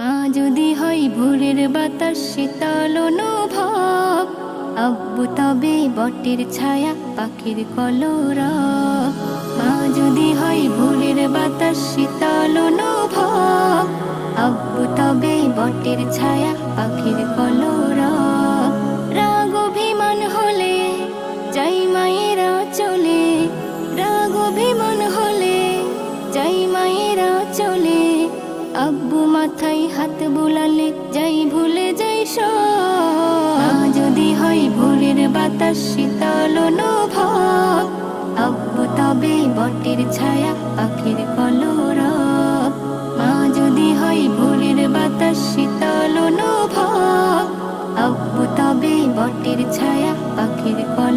মা যদি হয় ভোরের বাতাস শীতল অনুভব, আব্বু তবে বটের ছায়া পাখির কলরব। মা যদি হয় ভোরের বাতাস শীতল অনুভব, আব্বু তবে বটের ছায়া পাখির কলরব। রাগ অভিমান হলে যাই মায়েরা চলে, রাগ অভিমান হলে যাই মায়েরা চলে। আব্বু মাথায় হাত বুলালে যাই ভুলে যাই সব। মা যদি হয় ভোরের বাতাস শীতল অনুভব, আব্বু তবে বটের ছায়া পাখির কলরব। মা যদি হয় ভোরের বাতাস শীতল অনুভব, আব্বু তবে বটের ছায়া পাখির কলরব।